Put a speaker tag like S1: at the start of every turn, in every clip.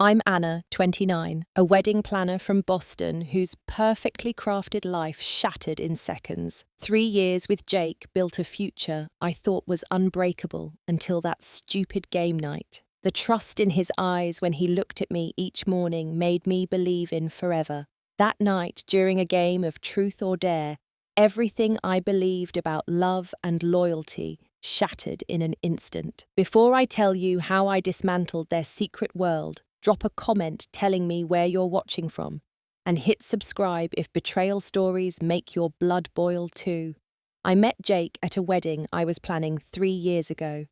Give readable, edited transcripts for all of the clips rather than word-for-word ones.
S1: I'm Anna, 29, a wedding planner from Boston whose perfectly crafted life shattered in seconds. 3 years with Jake built a future I thought was unbreakable until that stupid game night. The trust in his eyes when he looked at me each morning made me believe in forever. That night, during a game of truth or dare, everything I believed about love and loyalty shattered in an instant. Before I tell you how I dismantled their secret world, drop a comment telling me where you're watching from, and hit subscribe if betrayal stories make your blood boil too. I met Jake at a wedding I was planning 3 years ago.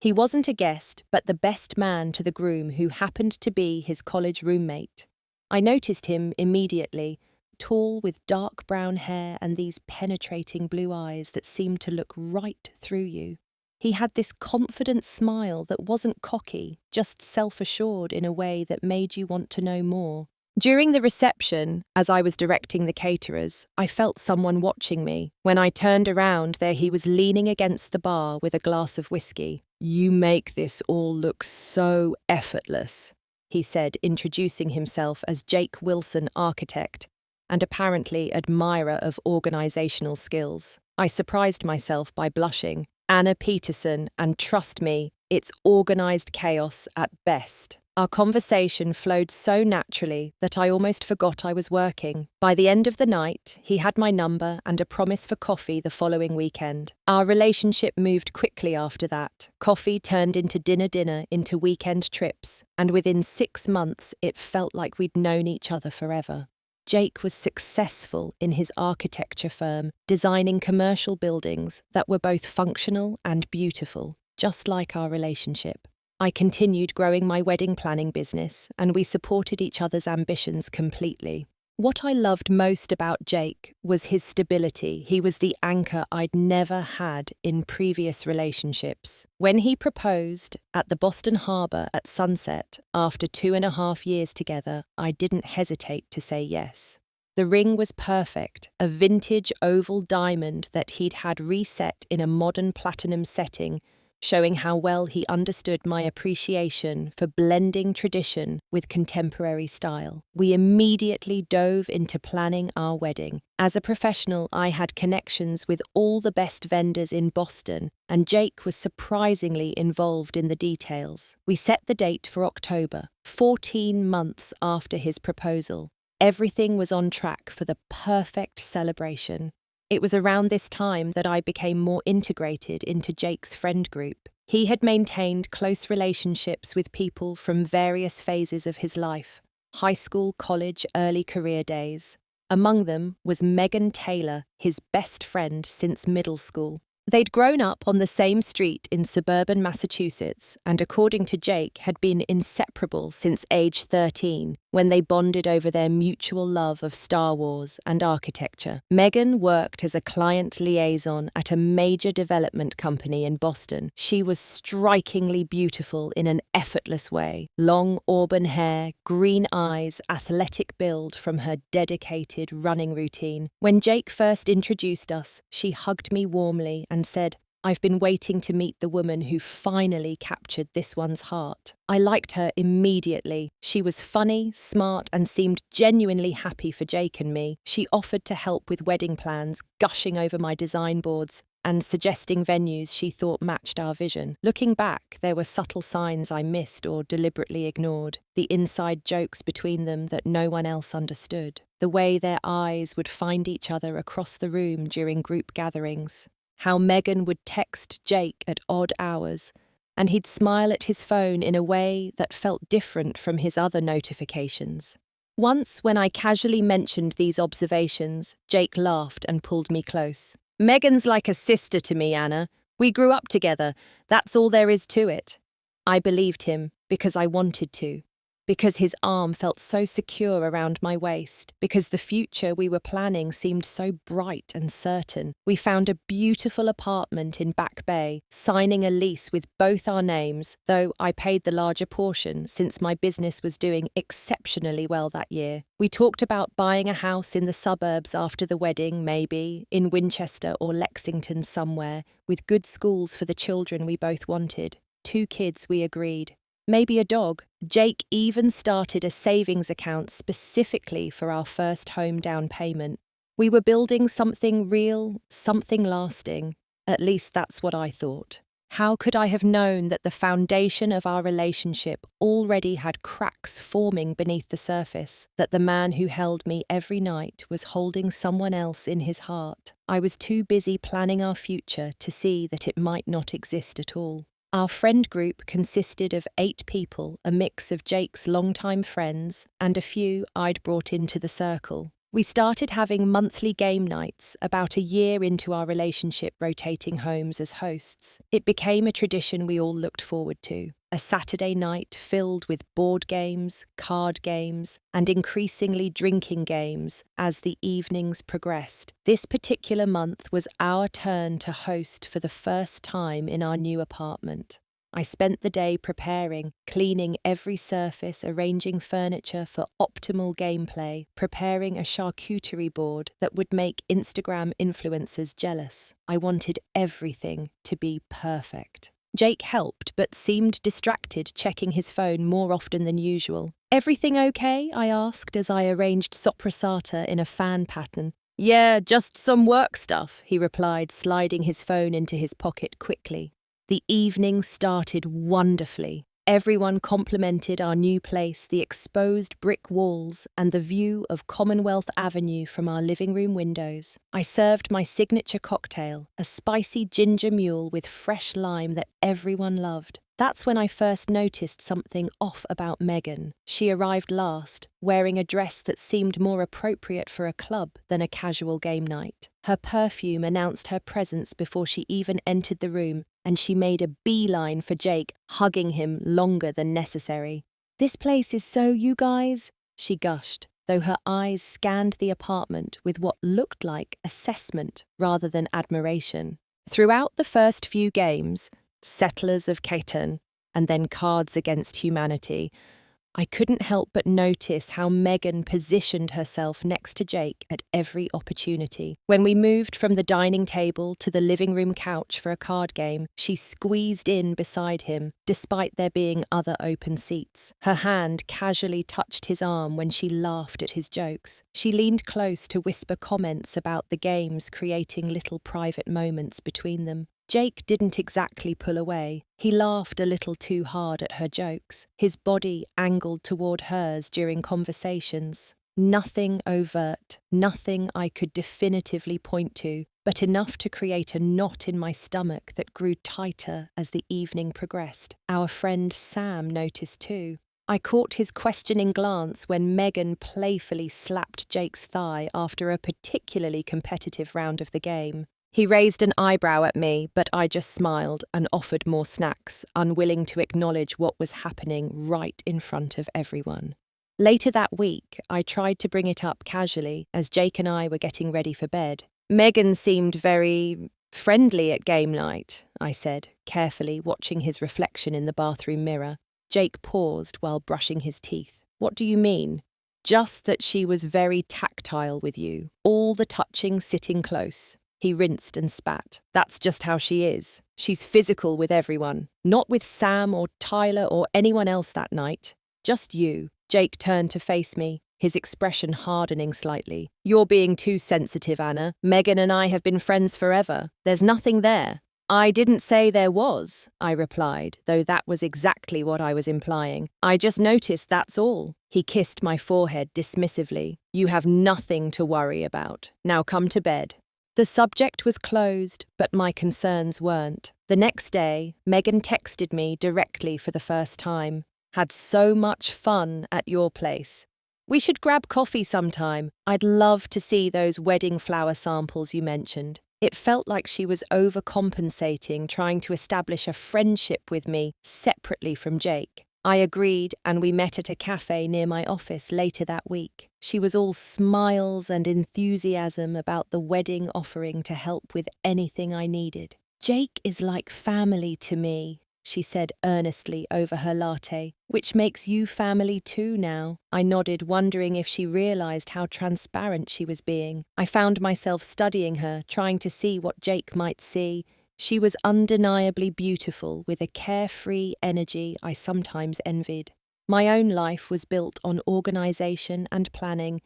S1: He wasn't a guest, but the best man to the groom who happened to be his college roommate. I noticed him immediately, tall with dark brown hair and these penetrating blue eyes that seemed to look right through you. He had this confident smile that wasn't cocky, just self-assured in a way that made you want to know more. During the reception, as I was directing the caterers, I felt someone watching me. When I turned around, there he was leaning against the bar with a glass of whiskey. "You make this all look so effortless," he said, introducing himself as Jake Wilson, architect, and apparently admirer of organizational skills. I surprised myself by blushing. Anna Peterson, and trust me, it's organized chaos at best. Our conversation flowed so naturally that I almost forgot I was working. By the end of the night, he had my number and a promise for coffee the following weekend. Our relationship moved quickly after that. Coffee turned into dinner into weekend trips, and within 6 months it felt like we'd known each other forever. Jake was successful in his architecture firm, designing commercial buildings that were both functional and beautiful, just like our relationship. I continued growing my wedding planning business, and we supported each other's ambitions completely. What I loved most about Jake was his stability. He was the anchor I'd never had in previous relationships. When he proposed at the Boston Harbor at sunset, after 2.5 years together, I didn't hesitate to say yes. The ring was perfect, a vintage oval diamond that he'd had reset in a modern platinum setting, showing how well he understood my appreciation for blending tradition with contemporary style. We immediately dove into planning our wedding. As a professional, I had connections with all the best vendors in Boston, and Jake was surprisingly involved in the details. We set the date for October, 14 months after his proposal. Everything was on track for the perfect celebration. It was around this time that I became more integrated into Jake's friend group. He had maintained close relationships with people from various phases of his life: high school, college, early career days. Among them was Megan Taylor, his best friend since middle school. They'd grown up on the same street in suburban Massachusetts and, according to Jake, had been inseparable since age 13, when they bonded over their mutual love of Star Wars and architecture. Megan worked as a client liaison at a major development company in Boston. She was strikingly beautiful in an effortless way. Long auburn hair, green eyes, athletic build from her dedicated running routine. When Jake first introduced us, she hugged me warmly and said, "I've been waiting to meet the woman who finally captured this one's heart." I liked her immediately. She was funny, smart, and seemed genuinely happy for Jake and me. She offered to help with wedding plans, gushing over my design boards and suggesting venues she thought matched our vision. Looking back, there were subtle signs I missed or deliberately ignored. The inside jokes between them that no one else understood. The way their eyes would find each other across the room during group gatherings. How Megan would text Jake at odd hours, and he'd smile at his phone in a way that felt different from his other notifications. Once, when I casually mentioned these observations, Jake laughed and pulled me close. "Megan's like a sister to me, Anna. We grew up together. That's all there is to it." I believed him because I wanted to. Because his arm felt so secure around my waist, because the future we were planning seemed so bright and certain. We found a beautiful apartment in Back Bay, signing a lease with both our names, though I paid the larger portion since my business was doing exceptionally well that year. We talked about buying a house in the suburbs after the wedding, maybe, in Winchester or Lexington somewhere, with good schools for the children we both wanted. 2 kids, we agreed. maybe a dog. Jake even started a savings account specifically for our first home down payment. We were building something real, something lasting. At least that's what I thought. How could I have known that the foundation of our relationship already had cracks forming beneath the surface, that the man who held me every night was holding someone else in his heart? I was too busy planning our future to see that it might not exist at all. Our friend group consisted of 8 people, a mix of Jake's longtime friends and a few I'd brought into the circle. We started having monthly game nights about a year into our relationship, rotating homes as hosts. It became a tradition we all looked forward to, a Saturday night filled with board games, card games, and increasingly drinking games as the evenings progressed. This particular month was our turn to host for the first time in our new apartment. I spent the day preparing, cleaning every surface, arranging furniture for optimal gameplay, preparing a charcuterie board that would make Instagram influencers jealous. I wanted everything to be perfect. Jake helped, but seemed distracted, checking his phone more often than usual. "Everything okay?" I asked as I arranged soprasata in a fan pattern. "Yeah, just some work stuff," he replied, sliding his phone into his pocket quickly. The evening started wonderfully. Everyone complimented our new place, the exposed brick walls, and the view of Commonwealth Avenue from our living room windows. I served my signature cocktail, a spicy ginger mule with fresh lime that everyone loved. That's when I first noticed something off about Megan. She arrived last, wearing a dress that seemed more appropriate for a club than a casual game night. Her perfume announced her presence before she even entered the room, and she made a beeline for Jake, hugging him longer than necessary. "This place is so you guys," she gushed, though her eyes scanned the apartment with what looked like assessment rather than admiration. Throughout the first few games, Settlers of Catan, and then Cards Against Humanity, I couldn't help but notice how Megan positioned herself next to Jake at every opportunity. When we moved from the dining table to the living room couch for a card game, she squeezed in beside him, despite there being other open seats. Her hand casually touched his arm when she laughed at his jokes. She leaned close to whisper comments about the games, creating little private moments between them. Jake didn't exactly pull away. He laughed a little too hard at her jokes, his body angled toward hers during conversations. Nothing overt, nothing I could definitively point to, but enough to create a knot in my stomach that grew tighter as the evening progressed. Our friend Sam noticed too. I caught his questioning glance when Megan playfully slapped Jake's thigh after a particularly competitive round of the game. He raised an eyebrow at me, but I just smiled and offered more snacks, unwilling to acknowledge what was happening right in front of everyone. Later that week, I tried to bring it up casually as Jake and I were getting ready for bed. "Megan seemed very friendly at game night," I said, carefully watching his reflection in the bathroom mirror. Jake paused while brushing his teeth. "What do you mean?" "Just that she was very tactile with you, all the touching sitting close." He rinsed and spat. "That's just how she is. She's physical with everyone. Not with Sam or Tyler or anyone else that night. Just you." Jake turned to face me, his expression hardening slightly. "You're being too sensitive, Anna. Megan and I have been friends forever. There's nothing there." "I didn't say there was," I replied, though that was exactly what I was implying. "I just noticed, that's all." He kissed my forehead dismissively. "You have nothing to worry about. Now come to bed." The subject was closed, but my concerns weren't. The next day, Megan texted me directly for the first time. "Had so much fun at your place. We should grab coffee sometime. I'd love to see those wedding flower samples you mentioned." It felt like she was overcompensating, trying to establish a friendship with me separately from Jake. I agreed, and we met at a cafe near my office later that week. She was all smiles and enthusiasm about the wedding offering to help with anything I needed. "Jake is like family to me," she said earnestly over her latte. "Which makes you family too now." I nodded, wondering if she realized how transparent she was being. I found myself studying her, trying to see what Jake might see, She was undeniably beautiful, with a carefree energy I sometimes envied. My own life was built on organisation and planning.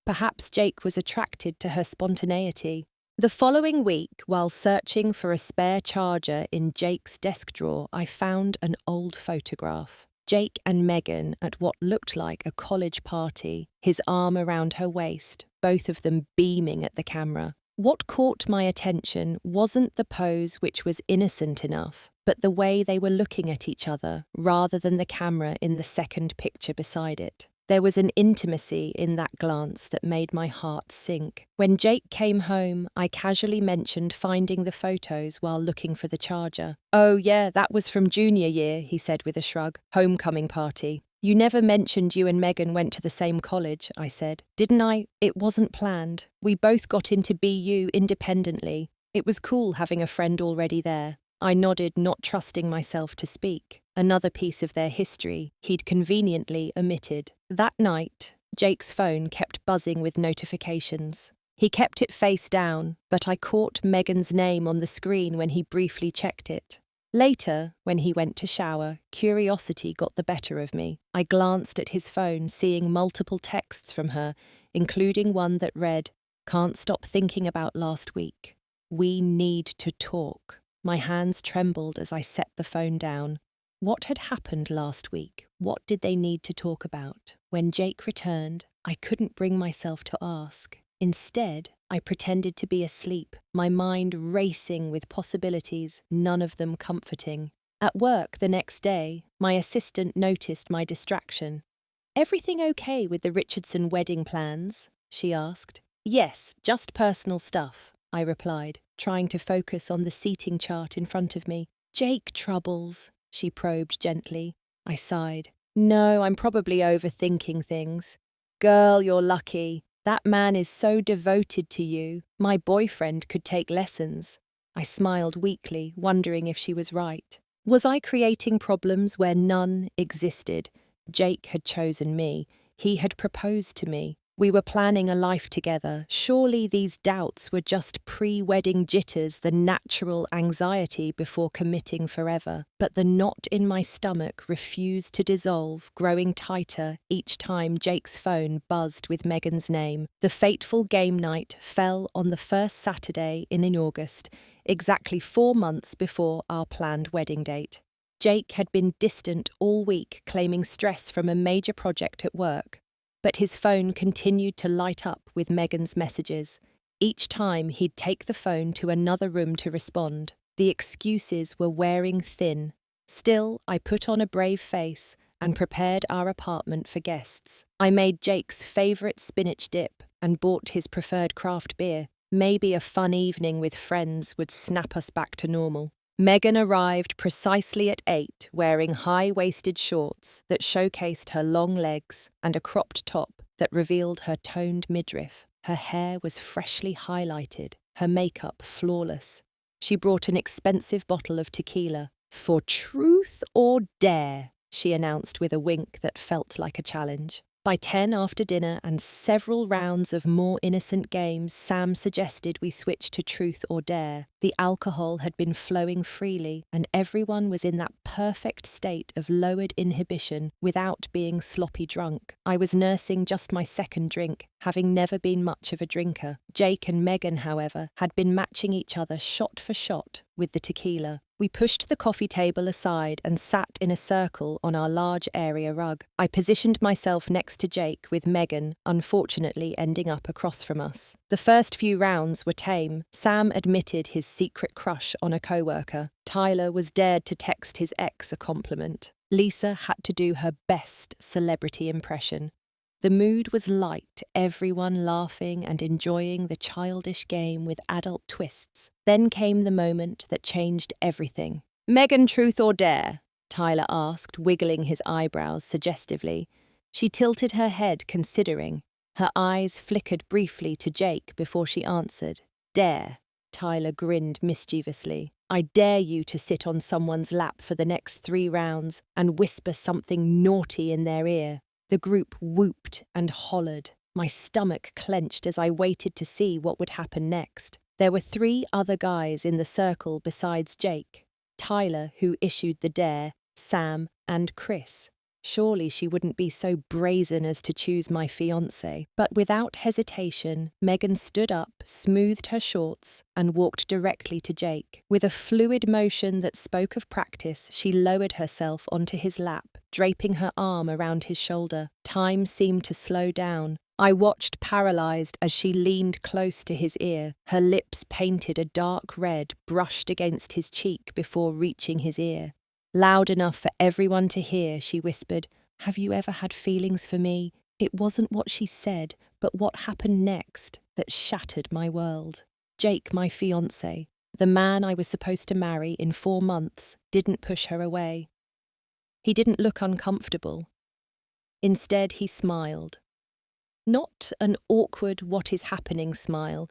S1: Perhaps Jake was attracted to her spontaneity. The following week, while searching for a spare charger in Jake's desk drawer, I found an old photograph. Jake and Megan at what looked like a college party, his arm around her waist, both of them beaming at the camera. What caught my attention wasn't the pose, which was innocent enough, but the way they were looking at each other rather than the camera in the second picture beside it. There was an intimacy in that glance that made my heart sink. When Jake came home, I casually mentioned finding the photos while looking for the charger. "Oh yeah, that was from junior year," he said with a shrug. "Homecoming party." "You never mentioned you and Megan went to the same college," I said. "Didn't I?" "It wasn't planned. We both got into BU independently. It was cool having a friend already there." I nodded, not trusting myself to speak. Another piece of their history he'd conveniently omitted. That night, Jake's phone kept buzzing with notifications. He kept it face down, but I caught Megan's name on the screen when he briefly checked it. Later, when he went to shower, curiosity got the better of me. I glanced at his phone, seeing multiple texts from her, including one that read, "Can't stop thinking about last week. We need to talk." My hands trembled as I set the phone down. What had happened last week? What did they need to talk about? When Jake returned, I couldn't bring myself to ask. Instead, I pretended to be asleep, my mind racing with possibilities, none of them comforting. At work the next day, my assistant noticed my distraction. "Everything okay with the Richardson wedding plans?" she asked. "Yes, just personal stuff," I replied, trying to focus on the seating chart in front of me. "Jake troubles," she probed gently. I sighed. "No, I'm probably overthinking things." "Girl, you're lucky. That man is so devoted to you. My boyfriend could take lessons." I smiled weakly, wondering if she was right. Was I creating problems where none existed? Jake had chosen me. He had proposed to me. We were planning a life together. Surely these doubts were just pre-wedding jitters, the natural anxiety before committing forever. But the knot in my stomach refused to dissolve, growing tighter each time Jake's phone buzzed with Megan's name. The fateful game night fell on the first Saturday in August, exactly 4 months before our planned wedding date. Jake had been distant all week, claiming stress from a major project at work. But his phone continued to light up with Megan's messages. Each time he'd take the phone to another room to respond. The excuses were wearing thin. Still, I put on a brave face and prepared our apartment for guests. I made Jake's favourite spinach dip and bought his preferred craft beer. Maybe a fun evening with friends would snap us back to normal. Megan arrived precisely at 8, wearing high-waisted shorts that showcased her long legs and a cropped top that revealed her toned midriff. Her hair was freshly highlighted, her makeup flawless. She brought an expensive bottle of tequila. "For truth or dare," she announced with a wink that felt like a challenge. By 10 after dinner and several rounds of more innocent games, Sam suggested we switch to truth or dare. The alcohol had been flowing freely, and everyone was in that perfect state of lowered inhibition without being sloppy drunk. I was nursing just my second drink, having never been much of a drinker. Jake and Megan, however, had been matching each other shot for shot with the tequila. We pushed the coffee table aside and sat in a circle on our large area rug. I positioned myself next to Jake, with Megan, unfortunately, ending up across from us. The first few rounds were tame. Sam admitted his secret crush on a coworker. Tyler was dared to text his ex a compliment. Lisa had to do her best celebrity impression. The mood was light, everyone laughing and enjoying the childish game with adult twists. Then came the moment that changed everything. "Megan, truth or dare?" Tyler asked, wiggling his eyebrows suggestively. She tilted her head, considering. Her eyes flickered briefly to Jake before she answered. "Dare." Tyler grinned mischievously. "I dare you to sit on someone's lap for the next 3 rounds and whisper something naughty in their ear." The group whooped and hollered. My stomach clenched as I waited to see what would happen next. There were 3 other guys in the circle besides Jake: Tyler, who issued the dare, Sam, and Chris. Surely she wouldn't be so brazen as to choose my fiancé. But without hesitation, Megan stood up, smoothed her shorts, and walked directly to Jake. With a fluid motion that spoke of practice, she lowered herself onto his lap, draping her arm around his shoulder. Time seemed to slow down. I watched paralyzed as she leaned close to his ear. Her lips painted a dark red brushed against his cheek before reaching his ear. Loud enough for everyone to hear, she whispered, "Have you ever had feelings for me?" It wasn't what she said, but what happened next that shattered my world. Jake, my fiancé, the man I was supposed to marry in 4 months, didn't push her away. He didn't look uncomfortable. Instead, he smiled. Not an awkward what is happening smile,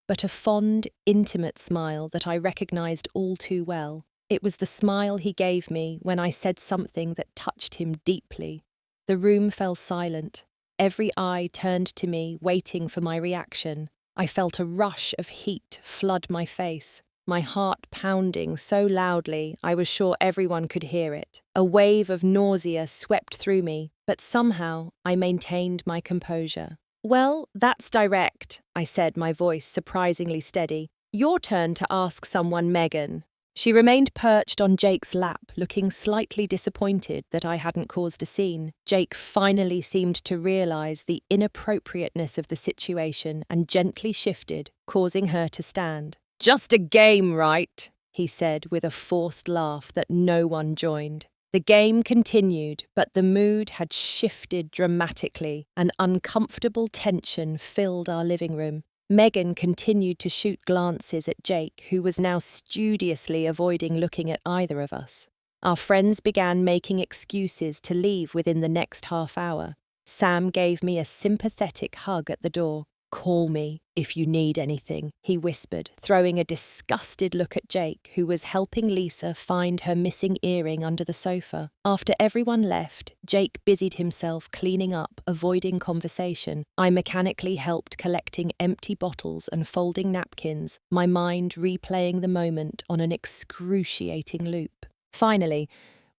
S1: but a fond, intimate smile that I recognized all too well. It was the smile he gave me when I said something that touched him deeply. The room fell silent. Every eye turned to me, waiting for my reaction. I felt a rush of heat flood my face, my heart pounding so loudly I was sure everyone could hear it. A wave of nausea swept through me, but somehow I maintained my composure. "Well, that's direct," I said, my voice surprisingly steady. "Your turn to ask someone, Megan." She remained perched on Jake's lap, looking slightly disappointed that I hadn't caused a scene. Jake finally seemed to realize the inappropriateness of the situation and gently shifted, causing her to stand. "Just a game, right?" he said with a forced laugh that no one joined. The game continued, but the mood had shifted dramatically. An uncomfortable tension filled our living room. Megan continued to shoot glances at Jake, who was now studiously avoiding looking at either of us. Our friends began making excuses to leave within the next half hour. Sam gave me a sympathetic hug at the door. "Call me if you need anything," he whispered, throwing a disgusted look at Jake, who was helping Lisa find her missing earring under the sofa. After everyone left, Jake busied himself cleaning up, avoiding conversation. I mechanically helped collecting empty bottles and folding napkins, my mind replaying the moment on an excruciating loop. Finally,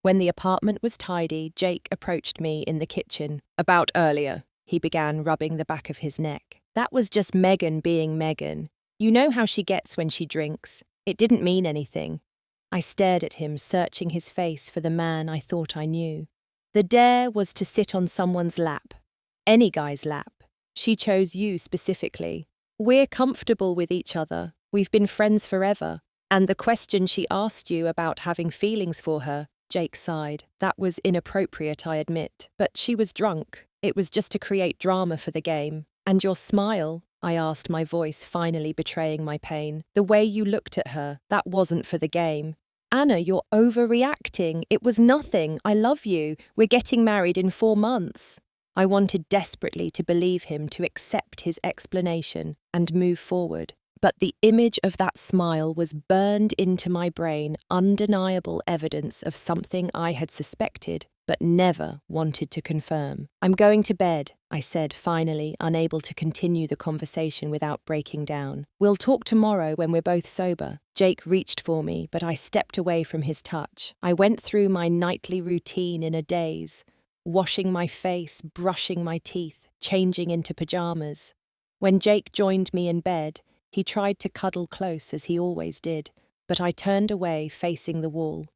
S1: when the apartment was tidy, Jake approached me in the kitchen. "About earlier," he began, rubbing the back of his neck. "That was just Megan being Megan. You know how she gets when she drinks. It didn't mean anything." I stared at him, searching his face for the man I thought I knew. The dare was to sit on someone's lap. Any guy's lap. She chose you specifically. We're comfortable with each other. We've been friends forever. And the question she asked you about having feelings for her, Jake sighed. "That was inappropriate, I admit. But she was drunk. It was just to create drama for the game. And your smile," I asked, my voice finally betraying my pain. "The way you looked at her, that wasn't for the game." "Anna, you're overreacting. It was nothing. I love you. We're getting married in 4 months. I wanted desperately to believe him, to accept his explanation and move forward. But the image of that smile was burned into my brain, undeniable evidence of something I had suspected but never wanted to confirm. "I'm going to bed," I said, finally, unable to continue the conversation without breaking down. "We'll talk tomorrow when we're both sober." Jake reached for me, but I stepped away from his touch. I went through my nightly routine in a daze, washing my face, brushing my teeth, changing into pajamas. When Jake joined me in bed, he tried to cuddle close as he always did, but I turned away, facing the wall.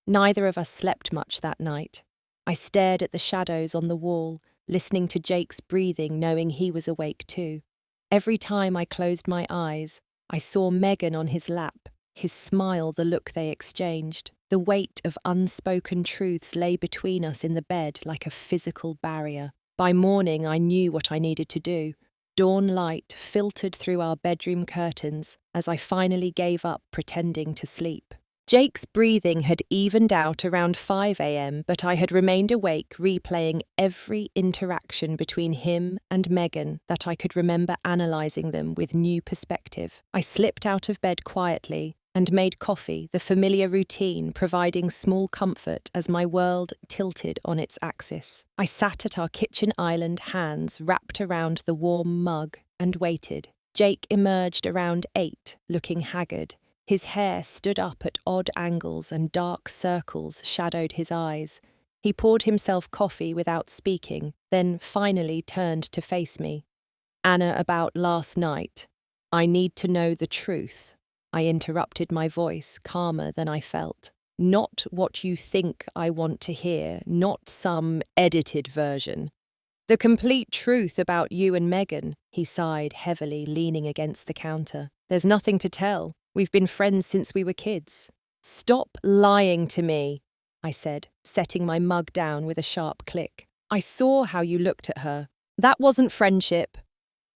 S1: Neither of us slept much that night. I stared at the shadows on the wall, listening to Jake's breathing, knowing he was awake too. Every time I closed my eyes, I saw Megan on his lap, his smile the look they exchanged. The weight of unspoken truths lay between us in the bed like a physical barrier. By morning, I knew what I needed to do. Dawn light filtered through our bedroom curtains as I finally gave up pretending to sleep. Jake's breathing had evened out around 5 a.m., but I had remained awake, replaying every interaction between him and Megan that I could remember, analysing them with new perspective. I slipped out of bed quietly and made coffee, the familiar routine providing small comfort as my world tilted on its axis. I sat at our kitchen island, hands wrapped around the warm mug, and waited. Jake emerged around 8, looking haggard. His hair stood up at odd angles and dark circles shadowed his eyes. He poured himself coffee without speaking, then finally turned to face me. "Anna, about last night. I need to know the truth." I interrupted, my voice calmer than I felt. "Not what you think I want to hear, not some edited version. The complete truth about you and Megan," he sighed heavily, leaning against the counter. "There's nothing to tell. We've been friends since we were kids." "Stop lying to me," I said, setting my mug down with a sharp click. "I saw how you looked at her. That wasn't friendship."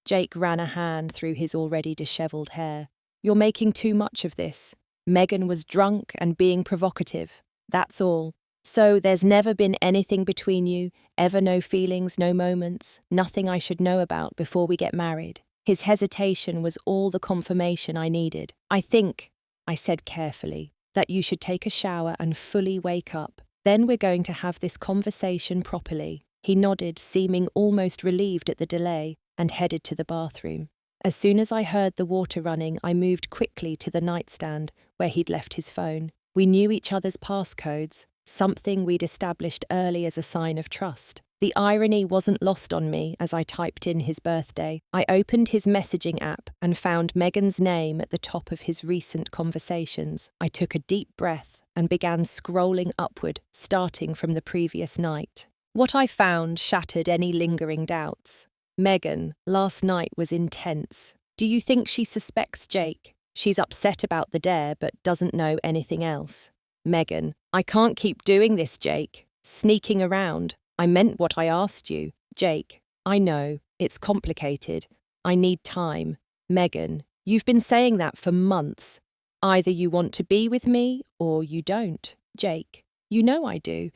S1: Jake ran a hand through his already dishevelled hair. "You're making too much of this. Megan was drunk and being provocative. That's all. So there's never been anything between you, ever no feelings, no moments, nothing I should know about before we get married." His hesitation was all the confirmation I needed. "I think," I said carefully, "that you should take a shower and fully wake up. Then we're going to have this conversation properly." He nodded, seeming almost relieved at the delay, and headed to the bathroom. As soon as I heard the water running, I moved quickly to the nightstand where he'd left his phone. We knew each other's passcodes, something we'd established early as a sign of trust. The irony wasn't lost on me as I typed in his birthday. I opened his messaging app and found Megan's name at the top of his recent conversations. I took a deep breath and began scrolling upward, starting from the previous night. What I found shattered any lingering doubts. "Megan, last night was intense. Do you think she suspects Jake? She's upset about the dare but doesn't know anything else." "Megan, I can't keep doing this, Jake. Sneaking around. I meant what I asked you." "Jake, I know. It's complicated. I need time." "Megan, you've been saying that for months. Either you want to be with me or you don't." "Jake, you know I do,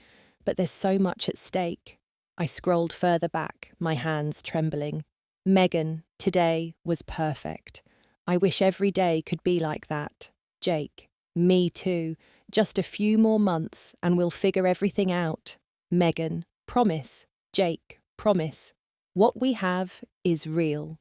S1: but there's so much at stake." I scrolled further back, my hands trembling. "Megan, today was perfect. I wish every day could be like that." "Jake, me too. Just a few more months and we'll figure everything out." "Megan, promise." "Jake, promise. What we have is real.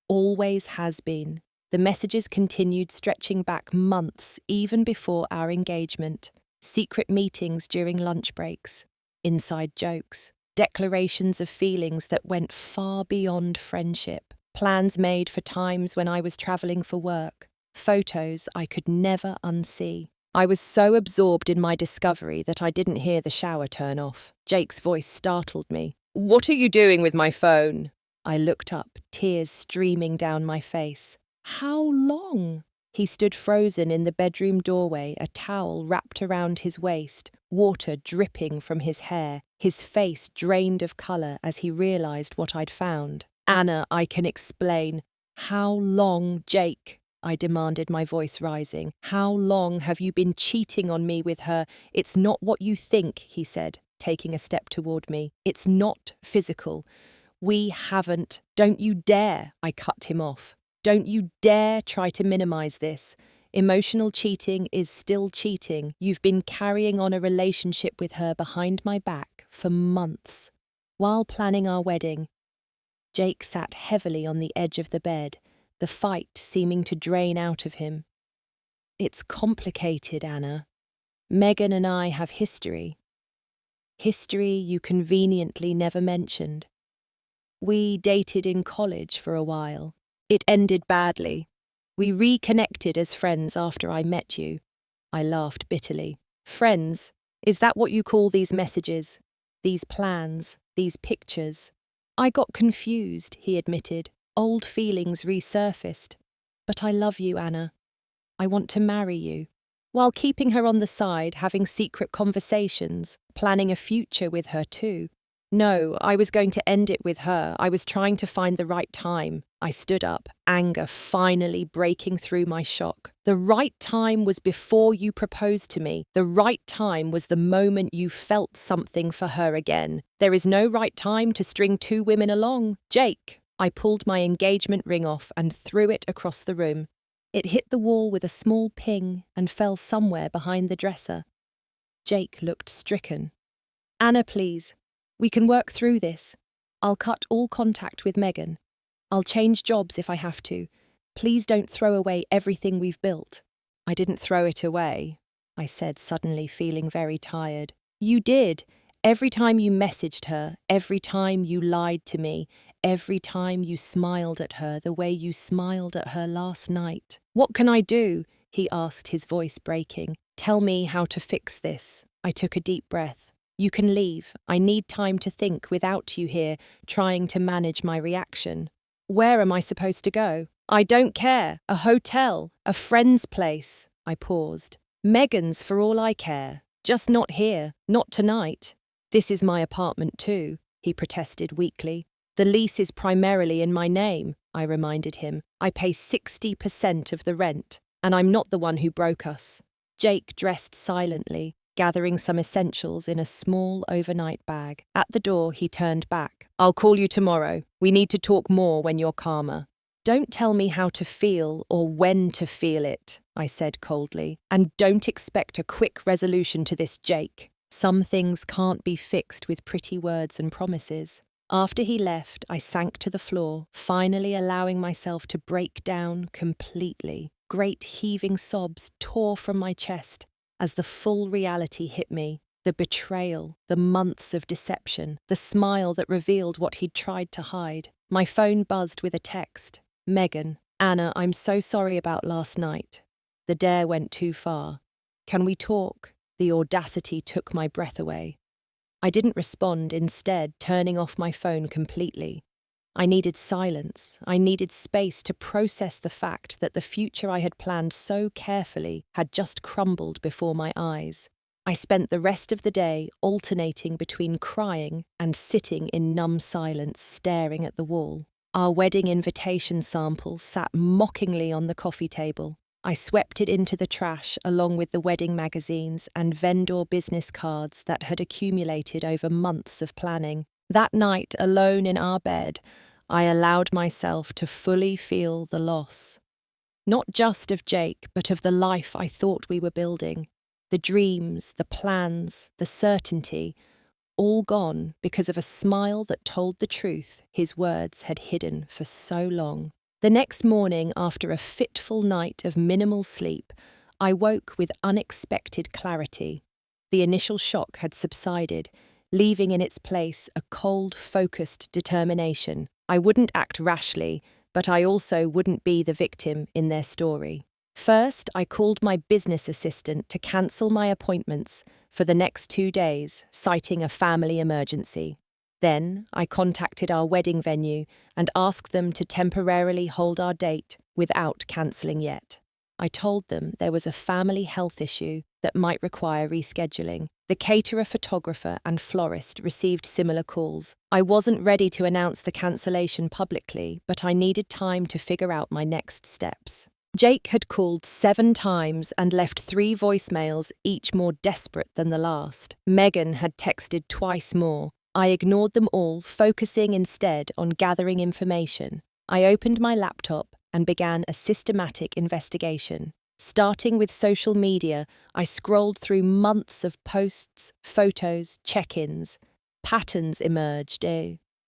S1: Always has been." The messages continued, stretching back months, even before our engagement. Secret meetings during lunch breaks. Inside jokes. Declarations of feelings that went far beyond friendship. Plans made for times when I was travelling for work. Photos I could never unsee. I was so absorbed in my discovery that I didn't hear the shower turn off. Jake's voice startled me. "What are you doing with my phone?" I looked up, tears streaming down my face. "How long?" He stood frozen in the bedroom doorway, a towel wrapped around his waist, water dripping from his hair, his face drained of colour as he realised what I'd found. "Anna, I can explain." "How long, Jake?" I demanded, my voice rising. "How long have you been cheating on me with her?" "It's not what you think," he said, taking a step toward me. "It's not physical. We haven't." "Don't you dare," I cut him off. "Don't you dare try to minimise this. Emotional cheating is still cheating. You've been carrying on a relationship with her behind my back for months." While planning our wedding, Jake sat heavily on the edge of the bed, the fight seeming to drain out of him. "It's complicated, Anna. Megan and I have history. History you conveniently never mentioned. We dated in college for a while. It ended badly. We reconnected as friends after I met you." I laughed bitterly. "Friends? Is that what you call these messages? These plans? These pictures?" "I got confused," he admitted. "Old feelings resurfaced. But I love you, Anna. I want to marry you." While keeping her on the side, having secret conversations, planning a future with her too. "No, I was going to end it with her. I was trying to find the right time." I stood up, anger finally breaking through my shock. "The right time was before you proposed to me. The right time was the moment you felt something for her again. There is no right time to string two women along. Jake." I pulled my engagement ring off and threw it across the room. It hit the wall with a small ping and fell somewhere behind the dresser. Jake looked stricken. "Anna, please. We can work through this. I'll cut all contact with Megan. I'll change jobs if I have to. Please don't throw away everything we've built." "I didn't throw it away," I said, suddenly feeling very tired. "You did. Every time you messaged her, every time you lied to me, every time you smiled at her the way you smiled at her last night." "What can I do?" he asked, his voice breaking. "Tell me how to fix this." I took a deep breath. "You can leave. I need time to think without you here, trying to manage my reaction." "Where am I supposed to go?" "I don't care. A hotel, a friend's place." I paused. "Megan's for all I care. Just not here, not tonight." "This is my apartment too," he protested weakly. "The lease is primarily in my name," I reminded him. "I pay 60% of the rent, and I'm not the one who broke us." Jake dressed silently, gathering some essentials in a small overnight bag. At the door, he turned back. "I'll call you tomorrow. We need to talk more when you're calmer." "Don't tell me how to feel or when to feel it," I said coldly. "And don't expect a quick resolution to this, Jake. Some things can't be fixed with pretty words and promises." After he left, I sank to the floor, finally allowing myself to break down completely. Great heaving sobs tore from my chest as the full reality hit me. The betrayal, the months of deception, the smile that revealed what he'd tried to hide. My phone buzzed with a text. "Megan, Anna, I'm so sorry about last night. The dare went too far. Can we talk?" The audacity took my breath away. I didn't respond, instead turning off my phone completely. I needed silence. I needed space to process the fact that the future I had planned so carefully had just crumbled before my eyes. I spent the rest of the day alternating between crying and sitting in numb silence, staring at the wall. Our wedding invitation sample sat mockingly on the coffee table. I swept it into the trash along with the wedding magazines and vendor business cards that had accumulated over months of planning. That night, alone in our bed, I allowed myself to fully feel the loss. Not just of Jake, but of the life I thought we were building. The dreams, the plans, the certainty, all gone because of a smile that told the truth his words had hidden for so long. The next morning, after a fitful night of minimal sleep, I woke with unexpected clarity. The initial shock had subsided, leaving in its place a cold, focused determination. I wouldn't act rashly, but I also wouldn't be the victim in their story. First, I called my business assistant to cancel my appointments for the next 2 days, citing a family emergency. Then, I contacted our wedding venue and asked them to temporarily hold our date without cancelling yet. I told them there was a family health issue that might require rescheduling. The caterer, photographer, and florist received similar calls. I wasn't ready to announce the cancellation publicly, but I needed time to figure out my next steps. Jake had called 7 times and left 3 voicemails, each more desperate than the last. Megan had texted twice more. I ignored them all, focusing instead on gathering information. I opened my laptop and began a systematic investigation. Starting with social media, I scrolled through months of posts, photos, check-ins. Patterns emerged.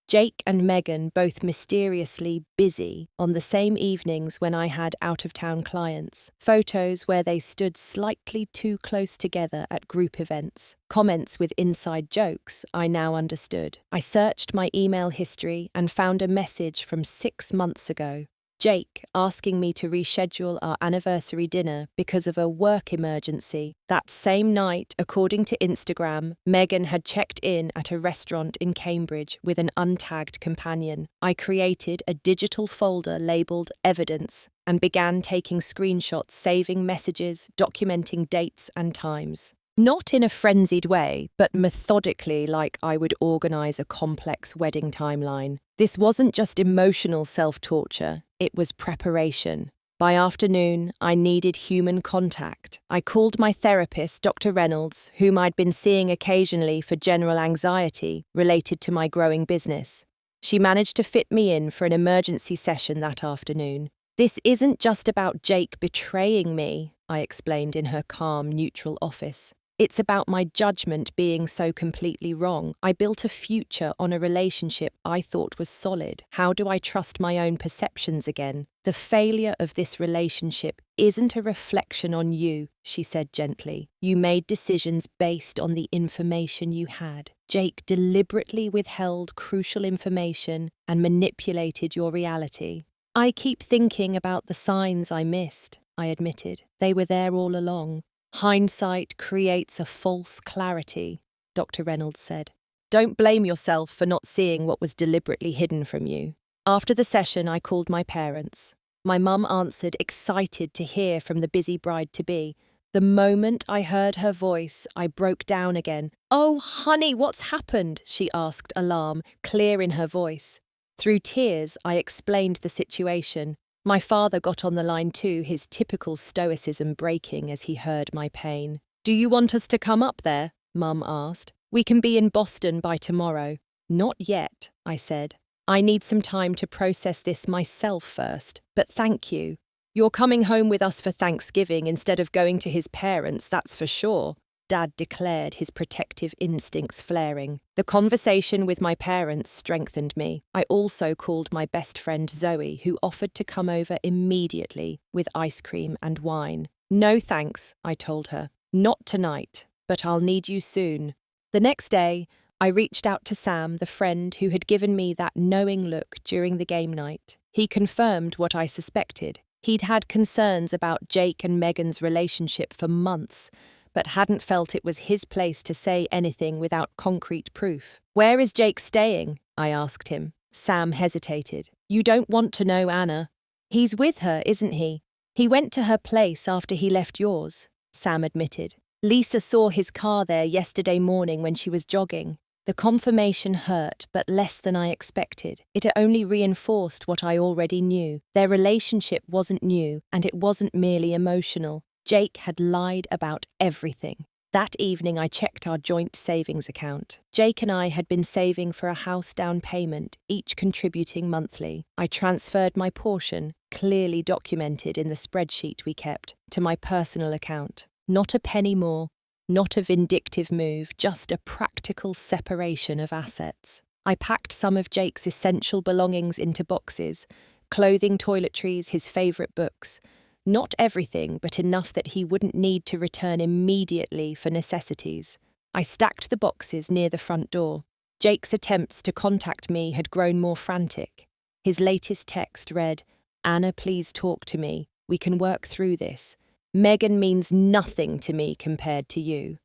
S1: Jake and Megan both mysteriously busy on the same evenings when I had out-of-town clients. Photos where they stood slightly too close together at group events. Comments with inside jokes I now understood. I searched my email history and found a message from 6 months ago. Jake asking me to reschedule our anniversary dinner because of a work emergency. That same night, according to Instagram, Megan had checked in at a restaurant in Cambridge with an untagged companion. I created a digital folder labeled Evidence and began taking screenshots, saving messages, documenting dates and times. Not in a frenzied way, but methodically, like I would organise a complex wedding timeline. This wasn't just emotional self-torture, it was preparation. By afternoon, I needed human contact. I called my therapist, Dr. Reynolds, whom I'd been seeing occasionally for general anxiety related to my growing business. She managed to fit me in for an emergency session that afternoon. "This isn't just about Jake betraying me," I explained in her calm, neutral office. It's about my judgment being so completely wrong. I built a future on a relationship I thought was solid. How do I trust my own perceptions again? The failure of this relationship isn't a reflection on you, she said gently. You made decisions based on the information you had. Jake deliberately withheld crucial information and manipulated your reality. I keep thinking about the signs I missed, I admitted. They were there all along. Hindsight creates a false clarity, Dr. Reynolds said. Don't blame yourself for not seeing what was deliberately hidden from you. After the session, I called my parents. My mum answered, excited to hear from the busy bride-to-be. The moment I heard her voice, I broke down again. "Oh, honey, what's happened?" she asked, alarm clear in her voice. Through tears, I explained the situation. My father got on the line too, his typical stoicism breaking as he heard my pain. "Do you want us to come up there?" Mum asked. "We can be in Boston by tomorrow." "Not yet," I said. "I need some time to process this myself first, but thank you. You're coming home with us for Thanksgiving instead of going to his parents', that's for sure," Dad declared, his protective instincts flaring. The conversation with my parents strengthened me. I also called my best friend Zoe, who offered to come over immediately with ice cream and wine. "No thanks," I told her. "Not tonight, but I'll need you soon." The next day, I reached out to Sam, the friend who had given me that knowing look during the game night. He confirmed what I suspected. He'd had concerns about Jake and Megan's relationship for months, but hadn't felt it was his place to say anything without concrete proof. "Where is Jake staying?" I asked him. Sam hesitated. "You don't want to know, Anna." "He's with her, isn't he? He went to her place after he left yours," Sam admitted. "Lisa saw his car there yesterday morning when she was jogging." The confirmation hurt, but less than I expected. It only reinforced what I already knew. Their relationship wasn't new, and it wasn't merely emotional. Jake had lied about everything. That evening, I checked our joint savings account. Jake and I had been saving for a house down payment, each contributing monthly. I transferred my portion, clearly documented in the spreadsheet we kept, to my personal account. Not a penny more. Not a vindictive move, just a practical separation of assets. I packed some of Jake's essential belongings into boxes, clothing, toiletries, his favourite books. Not everything, but enough that he wouldn't need to return immediately for necessities. I stacked the boxes near the front door. Jake's attempts to contact me had grown more frantic. His latest text read, "Anna, please talk to me. We can work through this. Megan means nothing to me compared to you."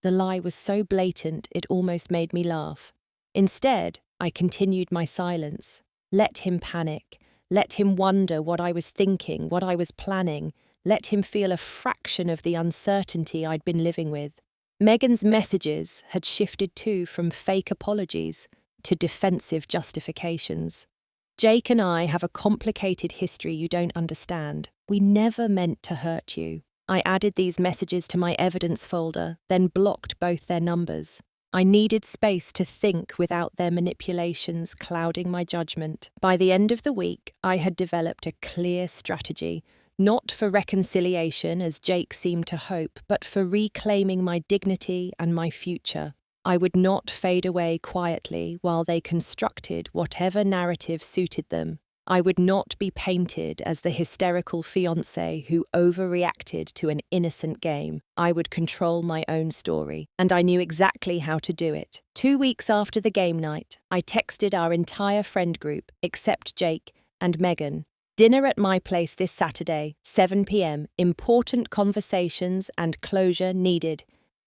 S1: The lie was so blatant it almost made me laugh. Instead, I continued my silence. Let him panic. Let him wonder what I was thinking, what I was planning. Let him feel a fraction of the uncertainty I'd been living with. Megan's messages had shifted too from fake apologies to defensive justifications. "Jake and I have a complicated history you don't understand. We never meant to hurt you." I added these messages to my evidence folder, then blocked both their numbers. I needed space to think without their manipulations clouding my judgment. By the end of the week, I had developed a clear strategy, not for reconciliation, as Jake seemed to hope, but for reclaiming my dignity and my future. I would not fade away quietly while they constructed whatever narrative suited them. I would not be painted as the hysterical fiancé who overreacted to an innocent game. I would control my own story, and I knew exactly how to do it. 2 weeks after the game night, I texted our entire friend group, except Jake and Megan. "Dinner at my place this Saturday, 7 p.m. Important conversations and closure needed.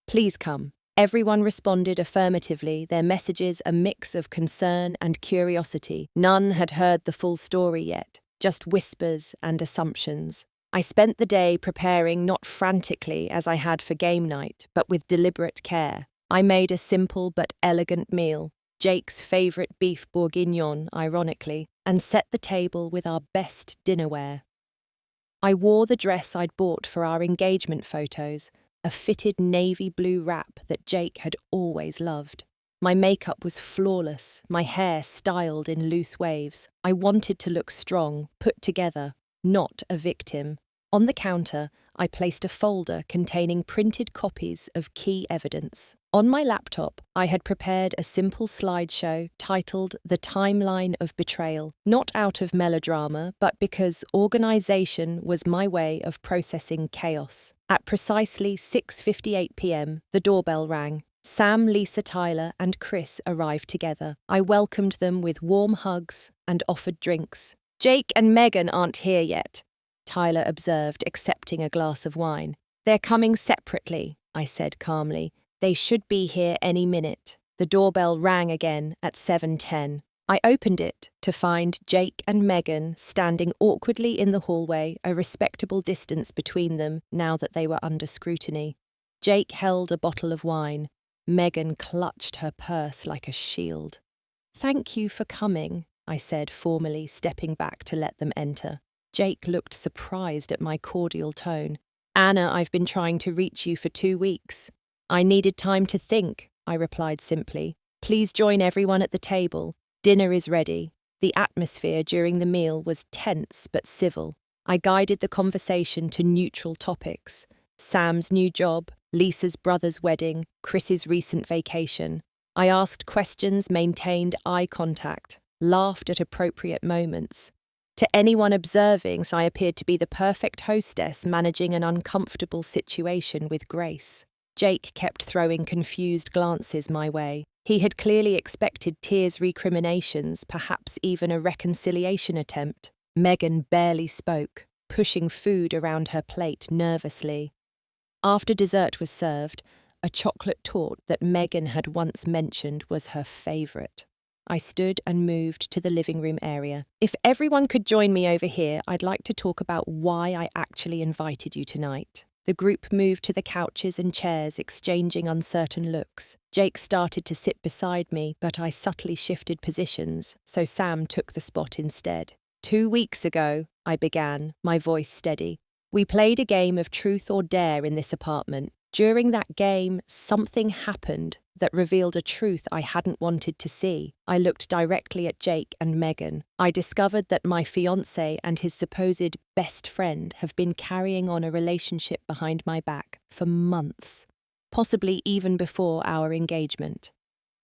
S1: Please come." Everyone responded affirmatively, their messages a mix of concern and curiosity. None had heard the full story yet, just whispers and assumptions. I spent the day preparing not frantically as I had for game night, but with deliberate care. I made a simple but elegant meal, Jake's favourite beef bourguignon, ironically, and set the table with our best dinnerware. I wore the dress I'd bought for our engagement photos, a fitted navy blue wrap that Jake had always loved. My makeup was flawless, my hair styled in loose waves. I wanted to look strong, put together, not a victim. On the counter, I placed a folder containing printed copies of key evidence. On my laptop, I had prepared a simple slideshow titled The Timeline of Betrayal, not out of melodrama, but because organization was my way of processing chaos. At precisely 6:58 p.m., the doorbell rang. Sam, Lisa, Tyler, and Chris arrived together. I welcomed them with warm hugs and offered drinks. "Jake and Megan aren't here yet," Tyler observed, accepting a glass of wine. "They're coming separately," I said calmly. "They should be here any minute." The doorbell rang again at 7:10. I opened it to find Jake and Megan standing awkwardly in the hallway, a respectable distance between them now that they were under scrutiny. Jake held a bottle of wine. Megan clutched her purse like a shield. "Thank you for coming," I said formally, stepping back to let them enter. Jake looked surprised at my cordial tone. "Anna, I've been trying to reach you for 2 weeks." "I needed time to think," I replied simply. "Please join everyone at the table. Dinner is ready." The atmosphere during the meal was tense but civil. I guided the conversation to neutral topics: Sam's new job, Lisa's brother's wedding, Chris's recent vacation. I asked questions, maintained eye contact, laughed at appropriate moments. To anyone observing, I appeared to be the perfect hostess managing an uncomfortable situation with grace. Jake kept throwing confused glances my way. He had clearly expected tears, recriminations, perhaps even a reconciliation attempt. Megan barely spoke, pushing food around her plate nervously. After dessert was served, a chocolate torte that Megan had once mentioned was her favourite. I stood and moved to the living room area. "If everyone could join me over here, I'd like to talk about why I actually invited you tonight." The group moved to the couches and chairs, exchanging uncertain looks. Jake started to sit beside me, but I subtly shifted positions, so Sam took the spot instead. 2 weeks ago," I began, my voice steady, "we played a game of truth or dare in this apartment. During that game, something happened that revealed a truth I hadn't wanted to see." I looked directly at Jake and Megan. "I discovered that my fiancé and his supposed best friend have been carrying on a relationship behind my back for months, possibly even before our engagement."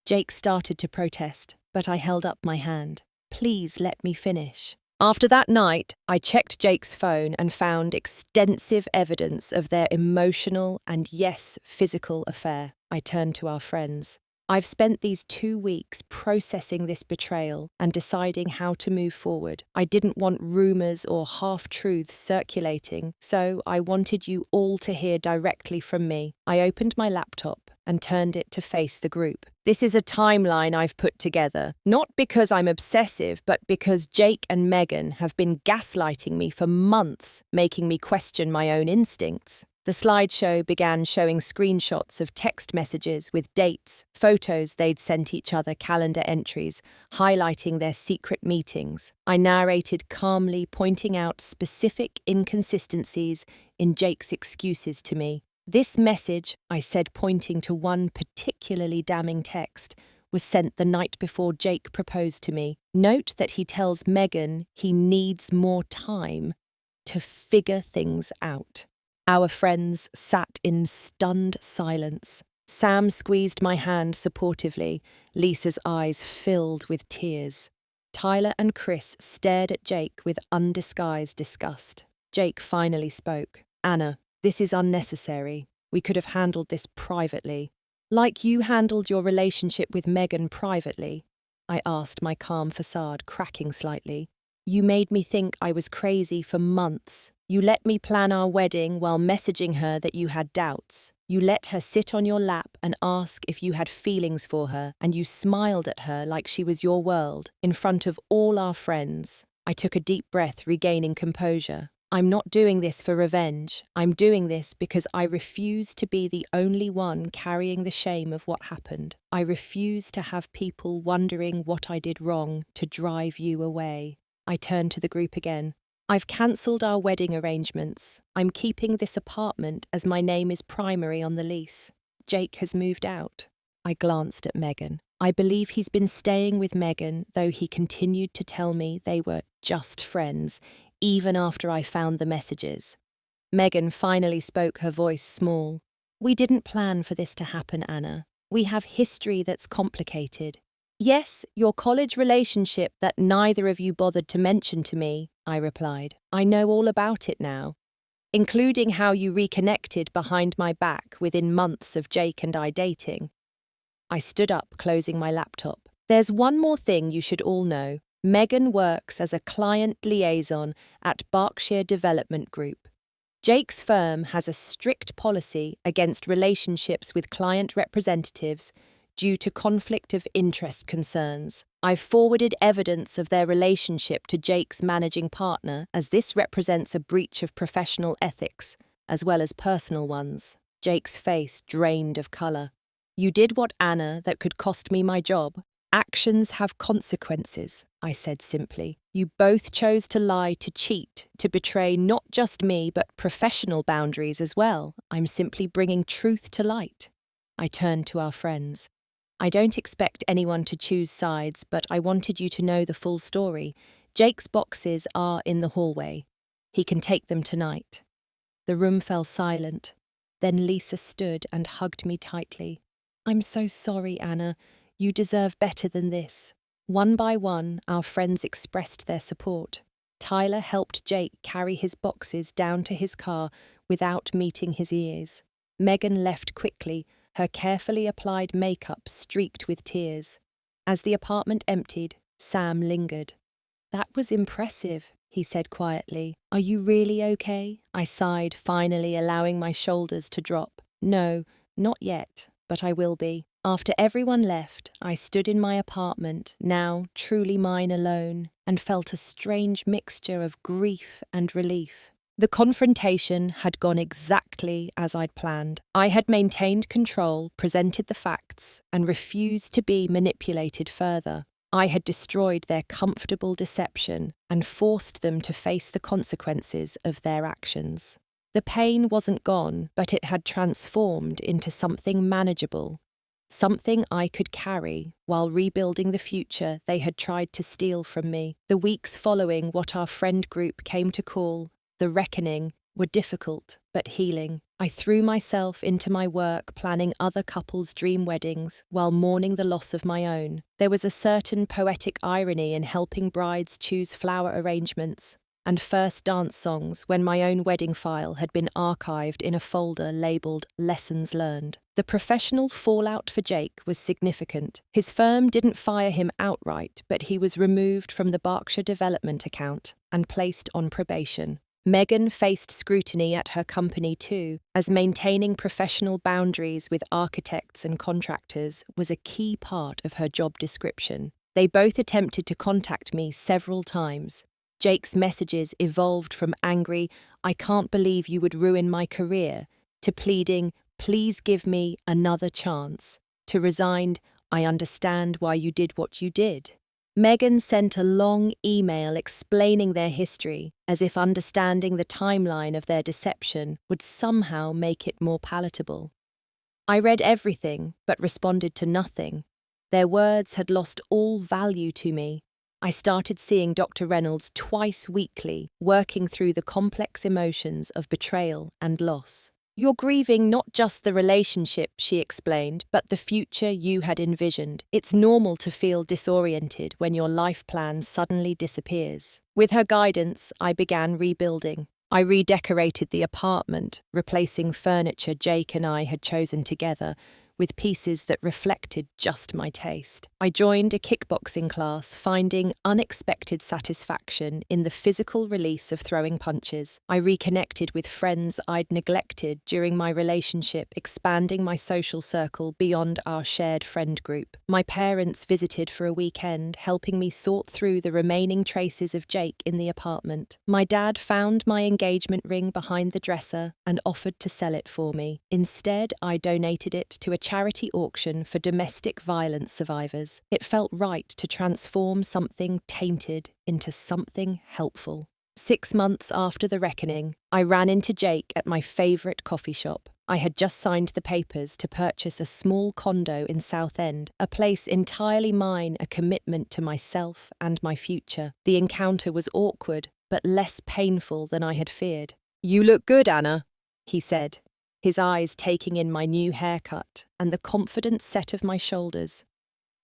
S1: Jake started to protest, but I held up my hand. "Please let me finish." After that night, I checked Jake's phone and found extensive evidence of their emotional and, yes, physical affair. I turned to our friends. "I've spent these 2 weeks processing this betrayal and deciding how to move forward. I didn't want rumours or half-truths circulating, so I wanted you all to hear directly from me." I opened my laptop and turned it to face the group. "This is a timeline I've put together, not because I'm obsessive, but because Jake and Megan have been gaslighting me for months, making me question my own instincts." The slideshow began showing screenshots of text messages with dates, photos they'd sent each other, calendar entries, highlighting their secret meetings. I narrated calmly, pointing out specific inconsistencies in Jake's excuses to me. "This message," I said, pointing to one particularly damning text, "was sent the night before Jake proposed to me. Note that he tells Megan he needs more time to figure things out." Our friends sat in stunned silence. Sam squeezed my hand supportively, Lisa's eyes filled with tears. Tyler and Chris stared at Jake with undisguised disgust. Jake finally spoke. "Anna, this is unnecessary. We could have handled this privately." "Like you handled your relationship with Megan privately?" I asked, my calm facade cracking slightly. "You made me think I was crazy for months. You let me plan our wedding while messaging her that you had doubts. You let her sit on your lap and ask if you had feelings for her, and you smiled at her like she was your world, in front of all our friends." I took a deep breath, regaining composure. "I'm not doing this for revenge. I'm doing this because I refuse to be the only one carrying the shame of what happened. I refuse to have people wondering what I did wrong to drive you away." I turned to the group again. "I've cancelled our wedding arrangements. I'm keeping this apartment as my name is primary on the lease. Jake has moved out." I glanced at Megan. "I believe he's been staying with Megan, though he continued to tell me they were just friends, even after I found the messages." Megan finally spoke, her voice small. We didn't plan for this to happen, Anna. We have history that's complicated. Yes, your college relationship that neither of you bothered to mention to me, I replied. I know all about it now, including how you reconnected behind my back within months of Jake and I dating. I stood up, closing my laptop. There's one more thing you should all know. Megan works as a client liaison at Berkshire Development Group. Jake's firm has a strict policy against relationships with client representatives due to conflict of interest concerns. I've forwarded evidence of their relationship to Jake's managing partner, as this represents a breach of professional ethics, as well as personal ones. Jake's face drained of colour. You did what, Anna, that could cost me my job. Actions have consequences, I said simply. You both chose to lie, to cheat, to betray not just me, but professional boundaries as well. I'm simply bringing truth to light. I turned to our friends. I don't expect anyone to choose sides, but I wanted you to know the full story. Jake's boxes are in the hallway. He can take them tonight. The room fell silent. Then Lisa stood and hugged me tightly. I'm so sorry, Anna. You deserve better than this. One by one, our friends expressed their support. Tyler helped Jake carry his boxes down to his car without meeting his ears. Megan left quickly, her carefully applied makeup streaked with tears. As the apartment emptied, Sam lingered. That was impressive, he said quietly. Are you really okay? I sighed, finally allowing my shoulders to drop. No, not yet, but I will be. After everyone left, I stood in my apartment, now truly mine alone, and felt a strange mixture of grief and relief. The confrontation had gone exactly as I'd planned. I had maintained control, presented the facts, and refused to be manipulated further. I had destroyed their comfortable deception and forced them to face the consequences of their actions. The pain wasn't gone, but it had transformed into something manageable. Something I could carry while rebuilding the future they had tried to steal from me. The weeks following what our friend group came to call the reckoning were difficult but healing. I threw myself into my work planning other couples' dream weddings while mourning the loss of my own. There was a certain poetic irony in helping brides choose flower arrangements and first dance songs when my own wedding file had been archived in a folder labelled Lessons Learned. The professional fallout for Jake was significant. His firm didn't fire him outright, but he was removed from the Berkshire Development account and placed on probation. Megan faced scrutiny at her company too, as maintaining professional boundaries with architects and contractors was a key part of her job description. They both attempted to contact me several times. Jake's messages evolved from angry, "I can't believe you would ruin my career," to pleading, "Please give me another chance," to resigned, "I understand why you did what you did." Megan sent a long email explaining their history, as if understanding the timeline of their deception would somehow make it more palatable. I read everything, but responded to nothing. Their words had lost all value to me. I started seeing Dr. Reynolds twice weekly, working through the complex emotions of betrayal and loss. You're grieving not just the relationship, she explained, but the future you had envisioned. It's normal to feel disoriented when your life plan suddenly disappears. With her guidance, I began rebuilding. I redecorated the apartment, replacing furniture Jake and I had chosen together, with pieces that reflected just my taste. I joined a kickboxing class, finding unexpected satisfaction in the physical release of throwing punches. I reconnected with friends I'd neglected during my relationship, expanding my social circle beyond our shared friend group. My parents visited for a weekend, helping me sort through the remaining traces of Jake in the apartment. My dad found my engagement ring behind the dresser and offered to sell it for me. Instead, I donated it to a charity auction for domestic violence survivors. It felt right to transform something tainted into something helpful. 6 months after the reckoning, I ran into Jake at my favourite coffee shop. I had just signed the papers to purchase a small condo in Southend, a place entirely mine, a commitment to myself and my future. The encounter was awkward, but less painful than I had feared. "You look good, Anna," he said, his eyes taking in my new haircut and the confident set of my shoulders.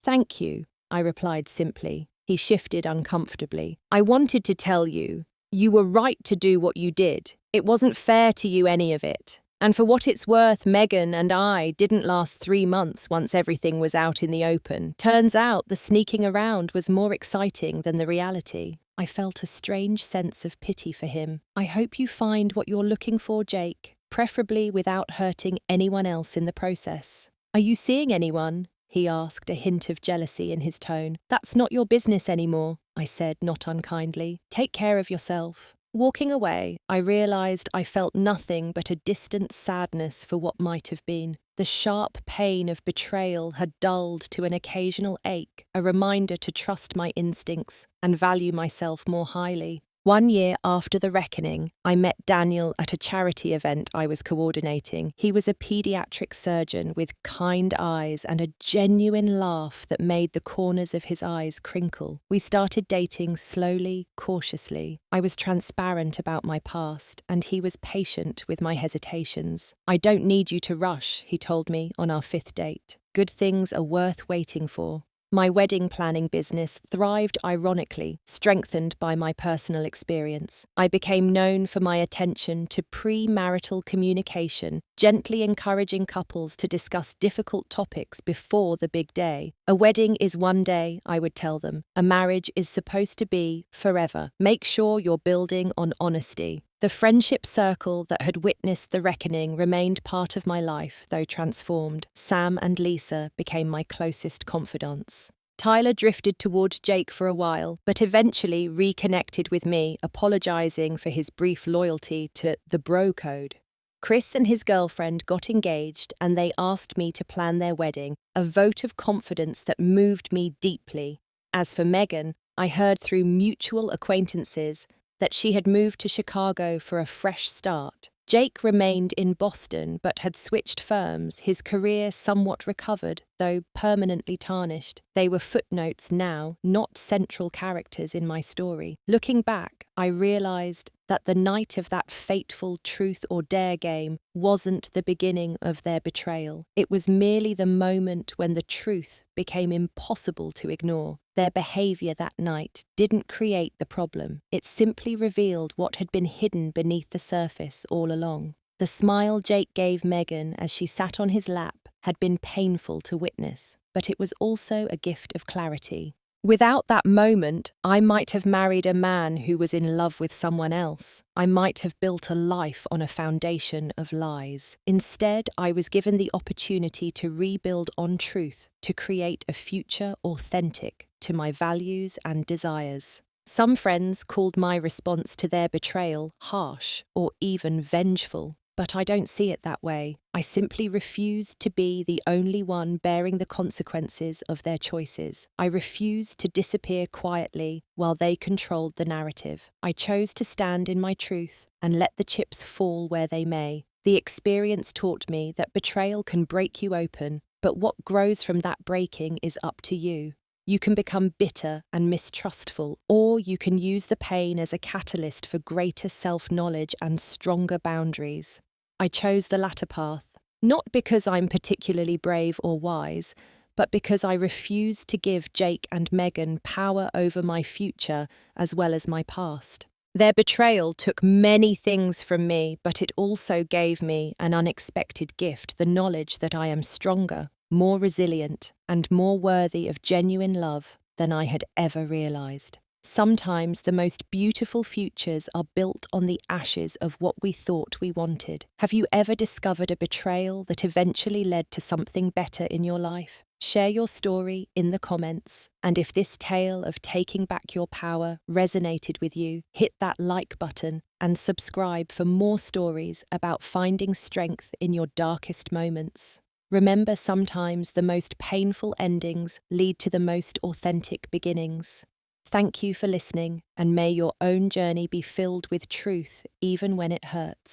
S1: "Thank you," I replied simply. He shifted uncomfortably. "I wanted to tell you, you were right to do what you did. It wasn't fair to you, any of it. And for what it's worth, Megan and I didn't last 3 months once everything was out in the open. Turns out the sneaking around was more exciting than the reality." I felt a strange sense of pity for him. "I hope you find what you're looking for, Jake, preferably without hurting anyone else in the process." "Are you seeing anyone?" he asked, a hint of jealousy in his tone. "That's not your business anymore," I said, not unkindly. "Take care of yourself." Walking away, I realized I felt nothing but a distant sadness for what might have been. The sharp pain of betrayal had dulled to an occasional ache, a reminder to trust my instincts and value myself more highly. 1 year after the reckoning, I met Daniel at a charity event I was coordinating. He was a pediatric surgeon with kind eyes and a genuine laugh that made the corners of his eyes crinkle. We started dating slowly, cautiously. I was transparent about my past, and he was patient with my hesitations. "I don't need you to rush," he told me on our 5th date. "Good things are worth waiting for." My wedding planning business thrived ironically, strengthened by my personal experience. I became known for my attention to premarital communication, gently encouraging couples to discuss difficult topics before the big day. "A wedding is one day," I would tell them. "A marriage is supposed to be forever. Make sure you're building on honesty." The friendship circle that had witnessed the reckoning remained part of my life, though transformed. Sam and Lisa became my closest confidants. Tyler drifted toward Jake for a while, but eventually reconnected with me, apologizing for his brief loyalty to the bro code. Chris and his girlfriend got engaged, and they asked me to plan their wedding, a vote of confidence that moved me deeply. As for Megan, I heard through mutual acquaintances that she had moved to Chicago for a fresh start. Jake remained in Boston but had switched firms, his career somewhat recovered, though permanently tarnished. They were footnotes now, not central characters in my story. Looking back, I realized that the night of that fateful truth or dare game wasn't the beginning of their betrayal. It was merely the moment when the truth became impossible to ignore. Their behavior that night didn't create the problem. It simply revealed what had been hidden beneath the surface all along. The smile Jake gave Megan as she sat on his lap had been painful to witness, but it was also a gift of clarity. Without that moment, I might have married a man who was in love with someone else. I might have built a life on a foundation of lies. Instead, I was given the opportunity to rebuild on truth, to create a future authentic to my values and desires. Some friends called my response to their betrayal harsh or even vengeful. But I don't see it that way. I simply refused to be the only one bearing the consequences of their choices. I refused to disappear quietly while they controlled the narrative. I chose to stand in my truth and let the chips fall where they may. The experience taught me that betrayal can break you open, but what grows from that breaking is up to you. You can become bitter and mistrustful, or you can use the pain as a catalyst for greater self-knowledge and stronger boundaries. I chose the latter path, not because I'm particularly brave or wise, but because I refused to give Jake and Megan power over my future as well as my past. Their betrayal took many things from me, but it also gave me an unexpected gift, the knowledge that I am stronger, more resilient, and more worthy of genuine love than I had ever realized. Sometimes the most beautiful futures are built on the ashes of what we thought we wanted. Have you ever discovered a betrayal that eventually led to something better in your life? Share your story in the comments. And if this tale of taking back your power resonated with you, hit that like button and subscribe for more stories about finding strength in your darkest moments. Remember, sometimes the most painful endings lead to the most authentic beginnings. Thank you for listening, and may your own journey be filled with truth even when it hurts.